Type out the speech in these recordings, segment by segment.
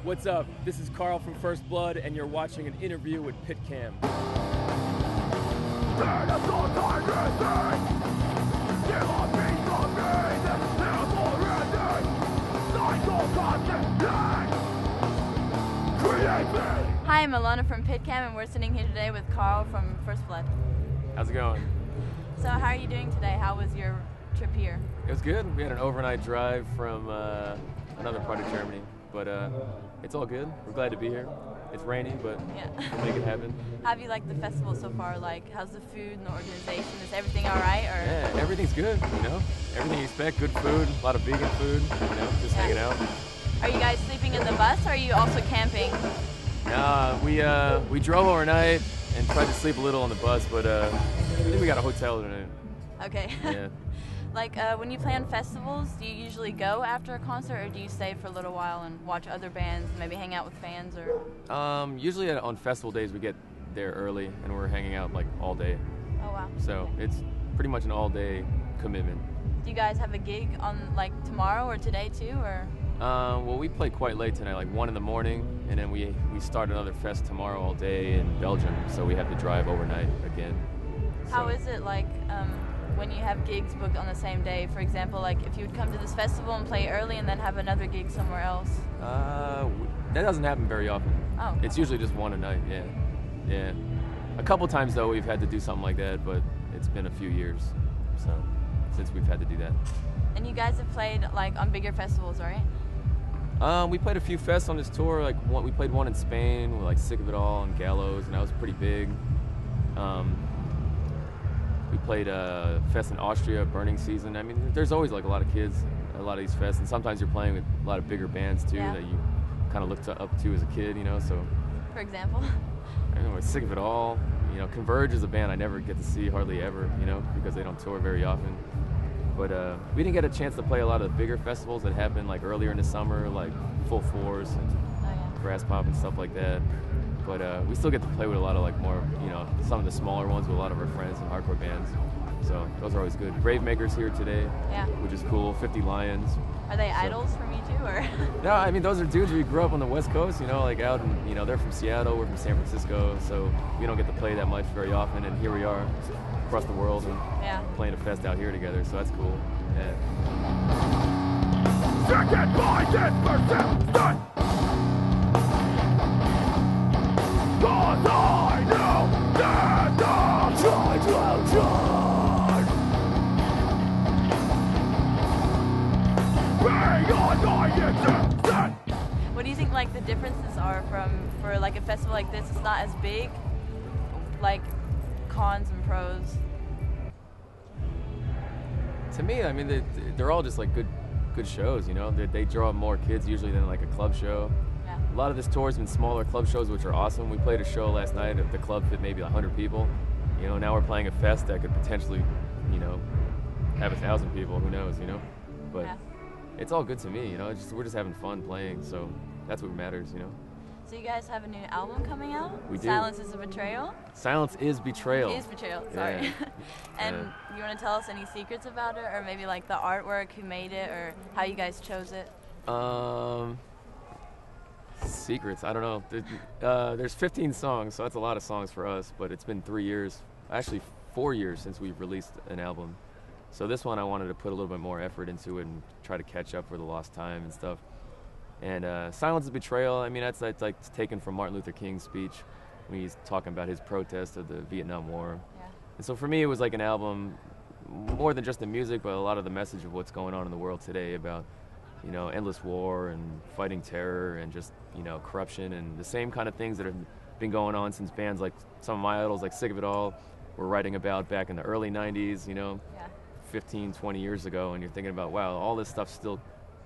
What's up? This is Carl from First Blood, and you're watching an interview with PitCam. Hi, I'm Alana from PitCam, and we're sitting here today with Carl from First Blood. How's it going? So how are you doing today? How was your trip here? It was good. We had an overnight drive from another part of Germany, but it's all good. We're glad to be here. It's rainy, but we'll make it happen. How have you liked the festival so far? Like, how's the food and the organization? Is everything all right? Or? Yeah, everything's good, you know? Everything you expect, good food, a lot of vegan food, you know, just hanging out. Are you guys sleeping in the bus, or are you also camping? Nah, we drove overnight and tried to sleep a little on the bus, but I think we got a hotel tonight. Okay. Yeah. Like, when you play on festivals, do you usually go after a concert, or do you stay for a little while and watch other bands, maybe hang out with fans, or? Usually on festival days we get there early and we're hanging out like all day. Oh, wow. So it's pretty much an all-day commitment. Do you guys have a gig on, like, tomorrow or today, too, or? Well, we played quite late tonight, like 1 in the morning, and then we start another fest tomorrow all day in Belgium, so we have to drive overnight again. How is it, like, when you have gigs booked on the same day? For example, like, if you would come to this festival and play early and then have another gig somewhere else? That doesn't happen very often. Oh. It's usually just one a night, yeah. A couple times, though, we've had to do something like that, but it's been a few years, so, since we've had to do that. And you guys have played, like, on bigger festivals, right? We played a few fests on this tour. Like we played one in Spain with like Sick of It All and Gallows, and that was pretty big. We played a fest in Austria, Burning Season. I mean, there's always like a lot of kids at a lot of these fests, and sometimes you're playing with a lot of bigger bands too that you kind of looked up to as a kid, you know. So, for example, I mean, Sick of It All. You know, Converge is a band I never get to see hardly ever, you know, because they don't tour very often. But we didn't get a chance to play a lot of the bigger festivals that happened like earlier in the summer, like Full Force and Grass Pop and stuff like that. But we still get to play with a lot of like more, you know, some of the smaller ones with a lot of our friends and hardcore bands. So those are always good. Gravemaker's here today, which is cool. 50 Lions. Are they idols for me too, or? No, I mean those are dudes who grew up on the West Coast, you know, like out in, you know, they're from Seattle, we're from San Francisco, so we don't get to play that much very often, and here we are across the world and playing a fest out here together, so that's cool. Yeah. Second by this persistent, 'cause I know that the tide will turn. What do you think, like, the differences are for like a festival like this? It's not as big, like cons and pros. To me, I mean, they're all just like good shows, you know. They draw more kids usually than like a club show. Yeah. A lot of this tour has been smaller club shows, which are awesome. We played a show last night at the club fit maybe 100 people. You know, now we're playing a fest that could potentially, you know, have 1,000 people. Who knows, you know? But it's all good to me, you know. We're just having fun playing, so that's what matters, you know. So you guys have a new album coming out? We do. Silence is a Betrayal? Silence is Betrayal. It is Betrayal, sorry. Yeah. And you want to tell us any secrets about it, or maybe like the artwork, who made it, or how you guys chose it? Secrets, I don't know. There's 15 songs, so that's a lot of songs for us, but it's been 3 years, actually 4 years since we've released an album. So this one I wanted to put a little bit more effort into it and try to catch up for the lost time and stuff. And Silence is Betrayal, I mean, that's like taken from Martin Luther King's speech when he's talking about his protest of the Vietnam War. Yeah. And so for me, it was like an album, more than just the music, but a lot of the message of what's going on in the world today about, you know, endless war and fighting terror and just, you know, corruption and the same kind of things that have been going on since bands like some of my idols, like Sick of It All, were writing about back in the early 90s, you know, 15, 20 years ago, and you're thinking about, wow, all this stuff's still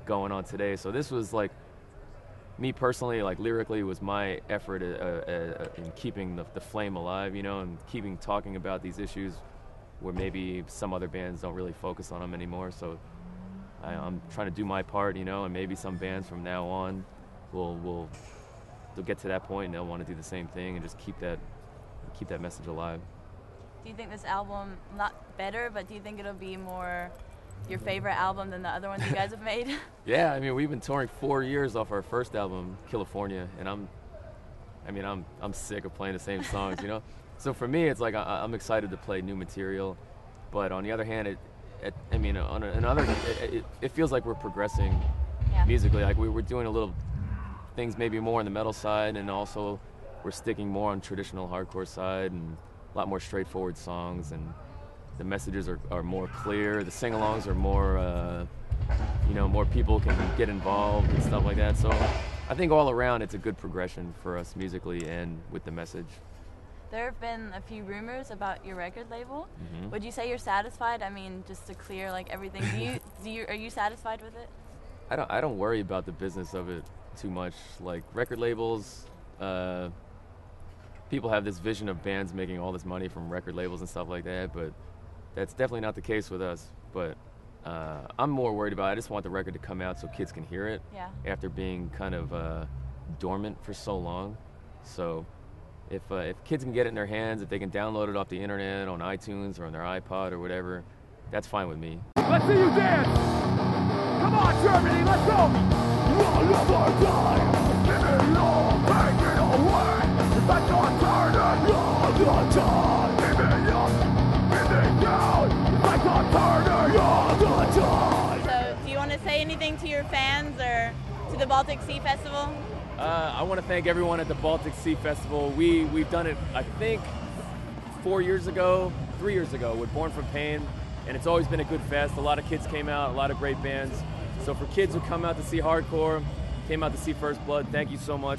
going on today. So this was like, me personally, like lyrically, was my effort in keeping the flame alive, you know, and keeping talking about these issues where maybe some other bands don't really focus on them anymore. So I'm trying to do my part, you know, and maybe some bands from now on they'll get to that point and they'll want to do the same thing and just keep that message alive. Do you think this album, not better, but do you think it'll be more your favorite album than the other ones you guys have made? Yeah, I mean, we've been touring 4 years off our first album, California, and I'm sick of playing the same songs, you know. So for me, it's like I'm excited to play new material, but on the other hand, it feels like we're progressing musically. Like we're doing a little things maybe more on the metal side, and also we're sticking more on traditional hardcore side and a lot more straightforward songs, and the messages are more clear. The sing-alongs are more, more people can get involved and stuff like that. So I think all around it's a good progression for us musically and with the message. There have been a few rumors about your record label. Mm-hmm. Would you say you're satisfied? I mean, just to clear like everything, are you satisfied with it? I don't worry about the business of it too much. Like record labels, people have this vision of bands making all this money from record labels and stuff like that, but that's definitely not the case with us. But I'm more worried about, I just want the record to come out so kids can hear it after being kind of dormant for so long. So if kids can get it in their hands, if they can download it off the internet on iTunes or on their iPod or whatever, that's fine with me. Let's see you dance! Come on, Germany, let's go! One more time! Give it all, take it away! If I can't turn it all the time! Give it up, give it down! If I can't turn it all the time! So, do you want to say anything to your fans or to the Baltic Sea Festival? I want to thank everyone at the Baltic Sea Festival. We've done it, I think, 3 years ago with Born From Pain, and it's always been a good fest. A lot of kids came out, a lot of great bands. So for kids who come out to see hardcore, came out to see First Blood, thank you so much.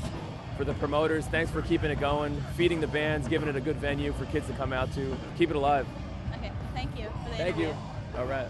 For the promoters, thanks for keeping it going, feeding the bands, giving it a good venue for kids to come out to. Keep it alive. Okay, thank you for the Thank interview. you. All right.